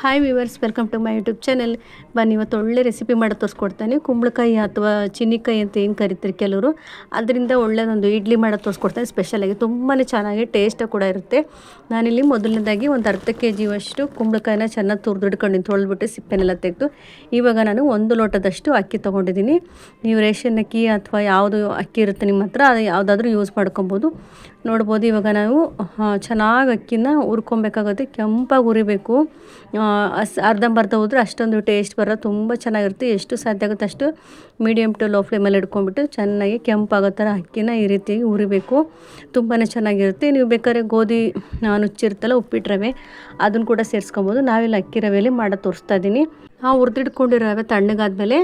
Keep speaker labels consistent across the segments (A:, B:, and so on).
A: Hi viewers, welcome to my YouTube channel. ಬನ್ನಿ, ಇವತ್ತು ಒಳ್ಳೆ ರೆಸಿಪಿ ಮಾಡಿ ತೋರಿಸ್ಕೊಡ್ತಾನೆ. ಕುಂಬಳಕಾಯಿ ಅಥವಾ ಚಿನ್ನಿಕಾಯಿ ಅಂತ ಏನು ಕರಿತಾರೆ ಕೆಲವರು, ಅದರಿಂದ ಒಳ್ಳೆಯದೊಂದು ಇಡ್ಲಿ ಮಾಡೋದು ತೋರಿಸ್ಕೊಡ್ತಾನೆ. ಸ್ಪೆಷಲಾಗಿ ತುಂಬಾ ಚೆನ್ನಾಗಿ ಟೇಸ್ಟ್ ಕೂಡ ಇರುತ್ತೆ. ನಾನಿಲ್ಲಿ ಮೊದಲನೇದಾಗಿ ಒಂದು ಅರ್ಧ kg ಕುಂಬಳಕಾಯಿನ ಚೆನ್ನಾಗಿ ತುರಿದಿಡ್ಕೊಂಡು ತೊಳೆದ್ಬಿಟ್ಟು ಸಿಪ್ಪೆನೆಲ್ಲ ತೆಗೆದು, ಇವಾಗ ನಾನು 1 ಲೋಟದಷ್ಟು ಅಕ್ಕಿ ತೊಗೊಂಡಿದ್ದೀನಿ. ನೀವು ರೇಷನ್ ಅಕ್ಕಿ ಅಥವಾ ಯಾವುದು ಅಕ್ಕಿ ಇರುತ್ತೆ ನಿಮ್ಮ ಹತ್ರ, ಅದು ಯಾವುದಾದ್ರೂ ಯೂಸ್ ಮಾಡ್ಕೊಬೋದು. ನೋಡ್ಬೋದು, ಇವಾಗ ನಾವು ಚೆನ್ನಾಗಿ ಅಕ್ಕಿನ ಹುರ್ಕೊಬೇಕಾಗುತ್ತೆ. ಕೆಂಪಾಗಿ ಹುರಿಬೇಕು. ಅರ್ಧಂಬರ್ಧ ಹೋದ್ರೆ ಅಷ್ಟೊಂದು ಟೇಸ್ಟ್ ಬರೋದು ತುಂಬ ಚೆನ್ನಾಗಿರುತ್ತೆ. ಎಷ್ಟು ಸಾಧ್ಯ ಆಗುತ್ತೆ ಅಷ್ಟು ಮೀಡಿಯಮ್ ಟು ಲೋ ಫ್ಲೇಮಲ್ಲಿ ಇಟ್ಕೊಂಡ್ಬಿಟ್ಟು ಚೆನ್ನಾಗಿ ಕೆಂಪಾಗೋ ಥರ ಅಕ್ಕಿನ ಈ ರೀತಿಯಾಗಿ ಹುರಿಬೇಕು. ತುಂಬಾ ಚೆನ್ನಾಗಿರುತ್ತೆ. ನೀವು ಬೇಕಾದ್ರೆ ಗೋಧಿ ನುಚ್ಚಿರುತ್ತಲ್ಲ, ಉಪ್ಪಿಟ್ಟು ರವೆ, ಅದನ್ನು ಕೂಡ ಸೇರಿಸ್ಕೊಬೋದು. ನಾವಿಲ್ಲಿ ಅಕ್ಕಿ ರವೆಯಲ್ಲಿ ಮಾಡೋದು ತೋರಿಸ್ತಾ ಇದ್ದೀನಿ. ನಾವು ಹುರಿದಿಟ್ಕೊಂಡಿರೋ ರವೆ ತಣ್ಣಗಾದ್ಮೇಲೆ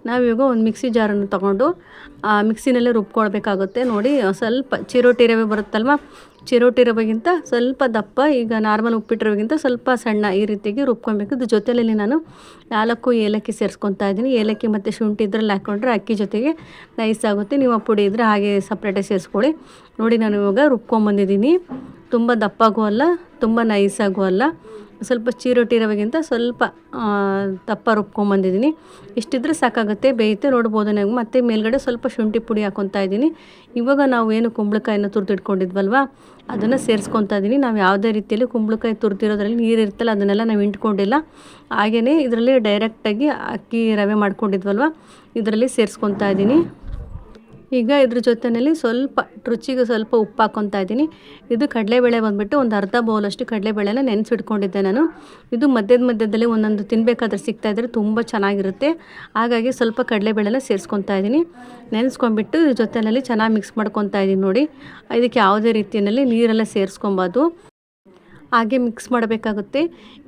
A: ನಾವಿವಾಗ ಒಂದು ಮಿಕ್ಸಿ ಜಾರನ್ನು ತೊಗೊಂಡು ಮಿಕ್ಸಿನಲ್ಲೇ ರುಬ್ಕೊಳ್ಬೇಕಾಗುತ್ತೆ. ನೋಡಿ, ಸ್ವಲ್ಪ ಚಿರೋಟಿ ರವೆ ಬರುತ್ತಲ್ವ, ಚಿರೋಟಿ ರವೆಗಿಂತ ಸ್ವಲ್ಪ ದಪ್ಪ, ಈಗ ನಾರ್ಮಲ್ ಉಪ್ಪಿಟ್ಟು ರವೆಗಿಂತ ಸ್ವಲ್ಪ ಸಣ್ಣ, ಈ ರೀತಿಯಾಗಿ ರುಬ್ಕೊಬೇಕು. ಇದು ಜೊತೆಯಲ್ಲಿ ನಾನು 4 ಏಲಕ್ಕಿ ಸೇರಿಸ್ಕೊತಾ ಇದ್ದೀನಿ. ಏಲಕ್ಕಿ ಮತ್ತು ಶುಂಠಿ ಇದ್ರಲ್ಲಿ ಹಾಕ್ಕೊಂಡ್ರೆ ಅಕ್ಕಿ ಜೊತೆಗೆ ನೈಸ್ ಆಗುತ್ತೆ. ನೀವು ಆ ಪುಡಿ ಇದ್ದರೆ ಹಾಗೆ ಸಪ್ರೇಟಾಗಿ ಸೇರಿಸ್ಕೊಳ್ಳಿ. ನೋಡಿ, ನಾನು ಇವಾಗ ರುಬ್ಕೊಂಬಂದಿದ್ದೀನಿ. ತುಂಬ ದಪ್ಪಾಗೂ ಅಲ್ಲ, ತುಂಬ ನೈಸಾಗೂ ಅಲ್ಲ, ಸ್ವಲ್ಪ ಚಿರೋಟಿ ರವೆಗಿಂತ ಸ್ವಲ್ಪ ದಪ್ಪ ರುಬ್ಕೊಂಬಂದಿದ್ದೀನಿ. ಇಷ್ಟಿದ್ರೆ ಸಾಕಾಗುತ್ತೆ, ಬೇಯುತ್ತೆ. ನೋಡ್ಬೋದು ನಾವು. ಮತ್ತು ಮೇಲ್ಗಡೆ ಸ್ವಲ್ಪ ಶುಂಠಿ ಪುಡಿ ಹಾಕ್ಕೊತಾ ಇದ್ದೀನಿ. ಇವಾಗ ನಾವು ಏನು ಕುಂಬಳಕಾಯಿನ ತುರಿದಿಟ್ಕೊಂಡಿದ್ವಲ್ವ, ಅದನ್ನು ಸೇರಿಸ್ಕೊತಾ ಇದ್ದೀನಿ. ನಾವು ಯಾವುದೇ ರೀತಿಯಲ್ಲಿ ಕುಂಬಳಕಾಯಿ ತುರಿದಿರೋದ್ರಲ್ಲಿ ನೀರು ಇರುತ್ತಲ್ಲ, ಅದನ್ನೆಲ್ಲ ನಾವು ಇಂಟ್ಕೊಂಡಿಲ್ಲ. ಹಾಗೆಯೇ ಇದರಲ್ಲಿ ಡೈರೆಕ್ಟಾಗಿ ಅಕ್ಕಿ ರವೆ ಮಾಡ್ಕೊಂಡಿದ್ವಲ್ವ, ಇದರಲ್ಲಿ ಸೇರಿಸ್ಕೊತಾ ಇದ್ದೀನಿ. ಈಗ ಇದ್ರ ಜೊತೆಯಲ್ಲಿ ಸ್ವಲ್ಪ ರುಚಿಗೆ ಸ್ವಲ್ಪ ಉಪ್ಪು ಹಾಕ್ಕೊತಾ ಇದ್ದೀನಿ. ಇದು ಕಡಲೆಬೇಳೆ ಬಂದುಬಿಟ್ಟು ಒಂದು ಅರ್ಧ ಬೌಲಷ್ಟು ಕಡಲೆಬೇಳೆನ ನೆನೆಸಿಟ್ಕೊಂಡಿದ್ದೆ ನಾನು. ಇದು ಮಧ್ಯದಲ್ಲಿ ಒಂದೊಂದು ತಿನ್ನಬೇಕಾದ್ರೆ ಸಿಗ್ತಾಯಿದ್ರೆ ತುಂಬ ಚೆನ್ನಾಗಿರುತ್ತೆ. ಹಾಗಾಗಿ ಸ್ವಲ್ಪ ಕಡಲೆಬೇಳೆನ ಸೇರಿಸ್ಕೊತಾ ಇದ್ದೀನಿ. ನೆನೆಸ್ಕೊಂಡ್ಬಿಟ್ಟು ಇದ್ರ ಜೊತೆಯಲ್ಲಿ ಚೆನ್ನಾಗಿ ಮಿಕ್ಸ್ ಮಾಡ್ಕೊತಾ ಇದ್ದೀನಿ. ನೋಡಿ, ಇದಕ್ಕೆ ಯಾವುದೇ ರೀತಿಯಲ್ಲಿ ನೀರೆಲ್ಲ ಸೇರಿಸ್ಕೊಬಾರ್ದು, ಹಾಗೆ ಮಿಕ್ಸ್ ಮಾಡಬೇಕಾಗುತ್ತೆ.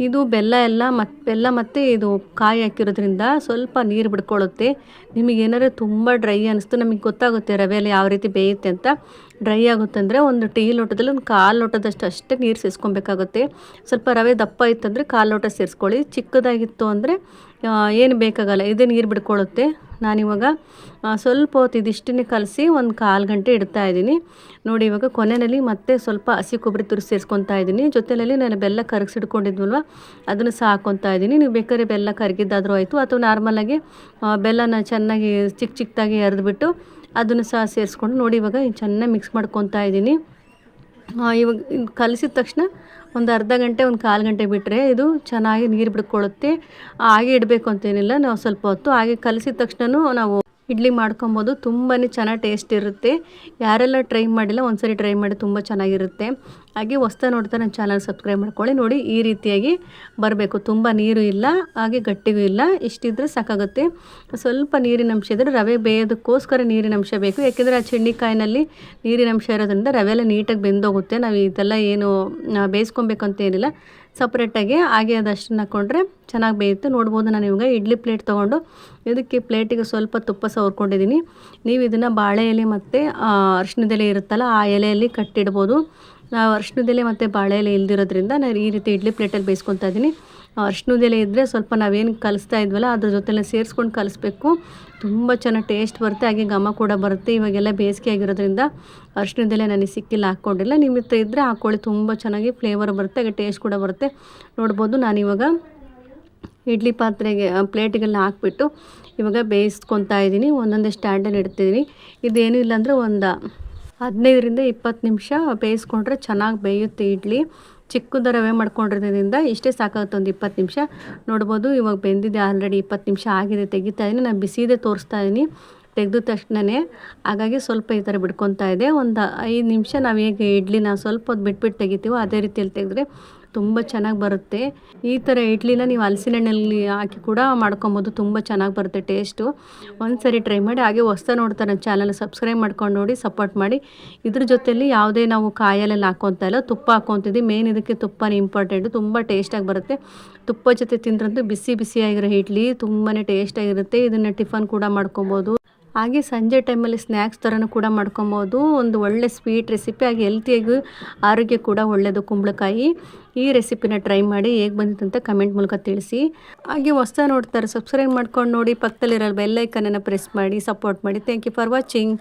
A: ಇದು ಬೆಲ್ಲ ಮತ್ತು ಇದು ಕಾಯಿ ಹಾಕಿರೋದ್ರಿಂದ ಸ್ವಲ್ಪ ನೀರು ಬಿಡ್ಕೊಳ್ಳುತ್ತೆ. ನಿಮಗೇನಾದ್ರು ತುಂಬ ಡ್ರೈ ಅನ್ನಿಸ್ತು, ನಮಗೆ ಗೊತ್ತಾಗುತ್ತೆ ರವೆಯಲ್ಲಿ ಯಾವ ರೀತಿ ಬೇಯುತ್ತೆ ಅಂತ. ಡ್ರೈ ಆಗುತ್ತೆ ಅಂದರೆ ಒಂದು ಟೀ ಲೋಟದಲ್ಲಿ ಒಂದು 1/4 ಲೋಟದಷ್ಟು ಅಷ್ಟೇ ನೀರು ಸೇರಿಸ್ಕೊಬೇಕಾಗುತ್ತೆ. ಸ್ವಲ್ಪ ರವೆ ದಪ್ಪ ಇತ್ತಂದರೆ 1/4 ಲೋಟ ಸೇರಿಸ್ಕೊಳ್ಳಿ. ಚಿಕ್ಕದಾಗಿತ್ತು ಅಂದರೆ ಏನು ಬೇಕಾಗಲ್ಲ, ಇದೇ ನೀರು ಬಿಡ್ಕೊಳ್ಳುತ್ತೆ. ನಾನಿವಾಗ ಸ್ವಲ್ಪ ಹೊತ್ತು ಇದಿಷ್ಟನ್ನೇ ಕಲಸಿ ಒಂದು 1/4 ಗಂಟೆ ಇಡ್ತಾ ಇದ್ದೀನಿ. ನೋಡಿ, ಇವಾಗ ಕೊನೆಯಲ್ಲಿ ಮತ್ತೆ ಸ್ವಲ್ಪ ಹಸಿ ಕೊಬ್ಬರಿ ತುರಿ ಸೇರಿಸ್ಕೊತಾ ಇದ್ದೀನಿ. ಜೊತೆಯಲ್ಲಿ ನಾನು ಬೆಲ್ಲ ಕರಗಿಸಿಡ್ಕೊಂಡಿದ್ವಲ್ವ, ಅದನ್ನು ಸಹ ಹಾಕ್ಕೊತಾ ಇದ್ದೀನಿ. ನೀವು ಬೇಕಾದ್ರೆ ಬೆಲ್ಲ ಕರಗಿದ್ದಾದರೂ ಆಯಿತು, ಅಥವಾ ನಾರ್ಮಲಾಗಿ ಬೆಲ್ಲನ ಚೆನ್ನಾಗಿ ಚಿಕ್ಕದಾಗಿ ಎರೆದ್ಬಿಟ್ಟು ಅದನ್ನು ಸಹ ಸೇರಿಸ್ಕೊಂಡು, ನೋಡಿ ಇವಾಗ ಚೆನ್ನಾಗಿ ಮಿಕ್ಸ್ ಮಾಡ್ಕೊತಾ ಇದ್ದೀನಿ. ಇವಾಗ ಕಲಸಿದ ತಕ್ಷಣ ಒಂದು ಅರ್ಧ ಗಂಟೆ, ಒಂದು 1/4 ಗಂಟೆ ಬಿಟ್ಟರೆ ಇದು ಚೆನ್ನಾಗಿ ನೀರು ಬಿಡ್ಕೊಳ್ಳುತ್ತೆ. ಹಾಗೆ ಇಡಬೇಕು ಅಂತೇನಿಲ್ಲ, ನಾವು ಸ್ವಲ್ಪ ಹೊತ್ತು ಹಾಗೆ ಕಲಸಿದ ತಕ್ಷಣ ನಾವು ಇಡ್ಲಿ ಮಾಡ್ಕೊಬೋದು. ತುಂಬಾ ಚೆನ್ನಾಗಿ ಟೇಸ್ಟ್ ಇರುತ್ತೆ. ಯಾರೆಲ್ಲ ಟ್ರೈ ಮಾಡಿಲ್ಲ, ಒಂದ್ಸರಿ ಟ್ರೈ ಮಾಡಿ, ತುಂಬ ಚೆನ್ನಾಗಿರುತ್ತೆ. ಹಾಗೆ ಹೊಸ್ದಾಗಿ ನೋಡ್ತಾ ನನ್ನ ಚಾನಲ್ ಸಬ್ಸ್ಕ್ರೈಬ್ ಮಾಡ್ಕೊಳ್ಳಿ. ನೋಡಿ, ಈ ರೀತಿಯಾಗಿ ಬರಬೇಕು. ತುಂಬ ನೀರು ಇಲ್ಲ, ಹಾಗೆ ಗಟ್ಟಿಗೂ ಇಲ್ಲ, ಇಷ್ಟಿದ್ರೆ ಸಾಕಾಗುತ್ತೆ. ಸ್ವಲ್ಪ ನೀರಿನ ಅಂಶ ಇದ್ದರೆ, ರವೆ ಬೇಯೋದಕ್ಕೋಸ್ಕರ ನೀರಿನ ಅಂಶ ಬೇಕು. ಯಾಕೆಂದರೆ ಆ ಚಿನ್ನಿಕಾಯಿನಲ್ಲಿ ನೀರಿನ ಅಂಶ ಇರೋದ್ರಿಂದ ರವೆ ಎಲ್ಲ ನೀಟಾಗಿ ಬೆಂದೋಗುತ್ತೆ. ನಾವು ಇದೆಲ್ಲ ಏನು ಬೇಯಿಸ್ಕೊಬೇಕಂತ ಏನಿಲ್ಲ, ಸಪ್ರೇಟಾಗಿ ಹಾಗೆ ಅದಷ್ಟನ್ನು ಹಾಕ್ಕೊಂಡ್ರೆ ಚೆನ್ನಾಗಿ ಬೇಯುತ್ತೆ. ನೋಡ್ಬೋದು, ನಾನು ಇವಾಗ ಇಡ್ಲಿ ಪ್ಲೇಟ್ ತೊಗೊಂಡು ಇದಕ್ಕೆ ಪ್ಲೇಟಿಗೆ ಸ್ವಲ್ಪ ತುಪ್ಪ ಸವರ್ಕೊಂಡಿದ್ದೀನಿ. ನೀವು ಇದನ್ನು ಬಾಳೆ ಎಲೆ ಮತ್ತು ಅರಿಶಿಣದ ಎಲೆ ಇರುತ್ತಲ್ಲ, ಆ ಎಲೆಯಲ್ಲಿ ಕಟ್ಟಿಡ್ಬೋದು. ನಾವು ಅರಿಶಿಣದ ಎಲೆ ಮತ್ತು ಬಾಳೆ ಎಲೆ ಇಲ್ದಿರೋದ್ರಿಂದ ನಾನು ಈ ರೀತಿ ಇಡ್ಲಿ ಪ್ಲೇಟಲ್ಲಿ ಬೇಯಿಸ್ಕೊತಾ ಇದ್ದೀನಿ. ಅರಿಶಿಣದ ಎಲೆ ಇದ್ದರೆ ಸ್ವಲ್ಪ ನಾವೇನು ಕಲಿಸ್ತಾ ಇದ್ವಲ್ಲ ಅದ್ರ ಜೊತೆಲೆ ಸೇರಿಸ್ಕೊಂಡು ಕಲಿಸ್ಬೇಕು. ತುಂಬ ಚೆನ್ನಾಗಿ ಟೇಸ್ಟ್ ಬರುತ್ತೆ, ಹಾಗೆ ಘಮ ಕೂಡ ಬರುತ್ತೆ. ಇವಾಗೆಲ್ಲ ಬೇಸಿಗೆ ಆಗಿರೋದ್ರಿಂದ ಅರಿಶಿಣದ ಎಲೆ ನನಗೆ ಸಿಕ್ಕಿಲ್ಲ, ಹಾಕ್ಕೊಂಡಿಲ್ಲ. ನಿಮ್ಮ ಹತ್ರ ಇದ್ದರೆ ಹಾಕ್ಕೊಳ್ಳಿ, ತುಂಬ ಚೆನ್ನಾಗಿ ಫ್ಲೇವರ್ ಬರುತ್ತೆ, ಹಾಗೆ ಟೇಸ್ಟ್ ಕೂಡ ಬರುತ್ತೆ. ನೋಡ್ಬೋದು, ನಾನಿವಾಗ ಇಡ್ಲಿ ಪಾತ್ರೆಗೆ ಪ್ಲೇಟಿಗೆಲ್ಲ ಹಾಕ್ಬಿಟ್ಟು ಇವಾಗ ಬೇಯಿಸ್ಕೊತಾ ಇದ್ದೀನಿ. ಒಂದೊಂದೇ ಸ್ಟ್ಯಾಂಡಲ್ಲಿ ಇಡ್ತಿದ್ದೀನಿ. ಇದೇನೂ ಇಲ್ಲಾಂದರೆ ಒಂದು 15ರಿಂದ 20 ನಿಮಿಷ ಬೇಯಿಸ್ಕೊಂಡ್ರೆ ಚೆನ್ನಾಗಿ ಬೇಯುತ್ತೆ ಇಡ್ಲಿ. ಚಿಕ್ಕದ ರವೆ ಮಾಡ್ಕೊಂಡಿರೋದ್ರಿಂದ ಇಷ್ಟೇ ಸಾಕಾಗುತ್ತೆ, ಒಂದು 20 ನಿಮಿಷ. ನೋಡ್ಬೋದು, ಇವಾಗ ಬೆಂದಿದೆ ಆಲ್ರೆಡಿ, 20 ನಿಮಿಷ ಆಗಿದೆ. ತೆಗಿತಾ ಇದ್ದೀನಿ, ನಾನು ಬಿಸಿದೇ ತೋರಿಸ್ತಾ ಇದ್ದೀನಿ ತೆಗೆದ ತಕ್ಷಣವೇ. ಹಾಗಾಗಿ ಸ್ವಲ್ಪ ಈ ಥರ ಬಿಡ್ಕೊತಾ ಇದೆ. ಒಂದು 5 ನಿಮಿಷ ನಾವು ಹೇಗೆ ಇಡ್ಲಿನ ಸ್ವಲ್ಪ ಹೊತ್ತು ಬಿಟ್ಬಿಟ್ಟು ತೆಗಿತೀವೋ ಅದೇ ರೀತಿಯಲ್ಲಿ ತೆಗೆದ್ರೆ ತುಂಬ ಚೆನ್ನಾಗಿ ಬರುತ್ತೆ. ಈ ಥರ ಇಡ್ಲಿನ ನೀವು ಹಲಸಿನ ಹಣ್ಣಲ್ಲಿ ಹಾಕಿ ಕೂಡ ಮಾಡ್ಕೊಬೋದು, ತುಂಬ ಚೆನ್ನಾಗಿ ಬರುತ್ತೆ ಟೇಸ್ಟು. ಒಂದ್ಸರಿ ಟ್ರೈ ಮಾಡಿ. ಹಾಗೆ ಹೊಸ್ದಾಗಿ ನೋಡ್ತಾ ನನ್ನ ಚಾನಲ್ ಸಬ್ಸ್ಕ್ರೈಬ್ ಮಾಡ್ಕೊಂಡು ನೋಡಿ, ಸಪೋರ್ಟ್ ಮಾಡಿ. ಇದ್ರ ಜೊತೆಯಲ್ಲಿ ಯಾವುದೇ ನಾವು ಕಾಯಲ್ಲೆಲ್ಲ ಹಾಕ್ಕೊತಾ ಇಲ್ಲ, ತುಪ್ಪ ಹಾಕ್ಕೊತಿದ್ವಿ. ಮೇನ್ ಇದಕ್ಕೆ ತುಪ್ಪನೇ ಇಂಪಾರ್ಟೆಂಟು, ತುಂಬ ಟೇಸ್ಟಾಗಿ ಬರುತ್ತೆ. ತುಪ್ಪ ಜೊತೆ ತಿಂದ್ರಂತೂ ಬಿಸಿಯಾಗಿರೋ ಇಡ್ಲಿ ತುಂಬಾ ಟೇಸ್ಟಾಗಿರುತ್ತೆ. ಇದನ್ನು ಟಿಫನ್ ಕೂಡ ಮಾಡ್ಕೊಬೋದು, ಹಾಗೆ ಸಂಜೆ ಟೈಮಲ್ಲಿ ಸ್ನ್ಯಾಕ್ಸ್ ಥರನೂ ಕೂಡ ಮಾಡ್ಕೊಬೋದು. ಒಂದು ಒಳ್ಳೆ ಸ್ವೀಟ್ ರೆಸಿಪಿ, ಹಾಗೆ ಹೆಲ್ತಿಯಾಗಿ ಆರೋಗ್ಯ ಕೂಡ ಒಳ್ಳೆಯದು ಕುಂಬಳಕಾಯಿ. ಈ ರೆಸಿಪಿನ ಟ್ರೈ ಮಾಡಿ, ಹೇಗೆ ಬಂದಿತ್ತು ಅಂತ ಕಮೆಂಟ್ ಮೂಲಕ ತಿಳಿಸಿ. ಹಾಗೆ ಹೊಸ್ದಾಗಿ ನೋಡ್ತಾರೆ ಸಬ್ಸ್ಕ್ರೈಬ್ ಮಾಡ್ಕೊಂಡು ನೋಡಿ, ಪಕ್ಕದಲ್ಲಿರೋ ಬೆಲ್ ಐಕನನ್ನು ಪ್ರೆಸ್ ಮಾಡಿ, ಸಪೋರ್ಟ್ ಮಾಡಿ. Thank you for watching.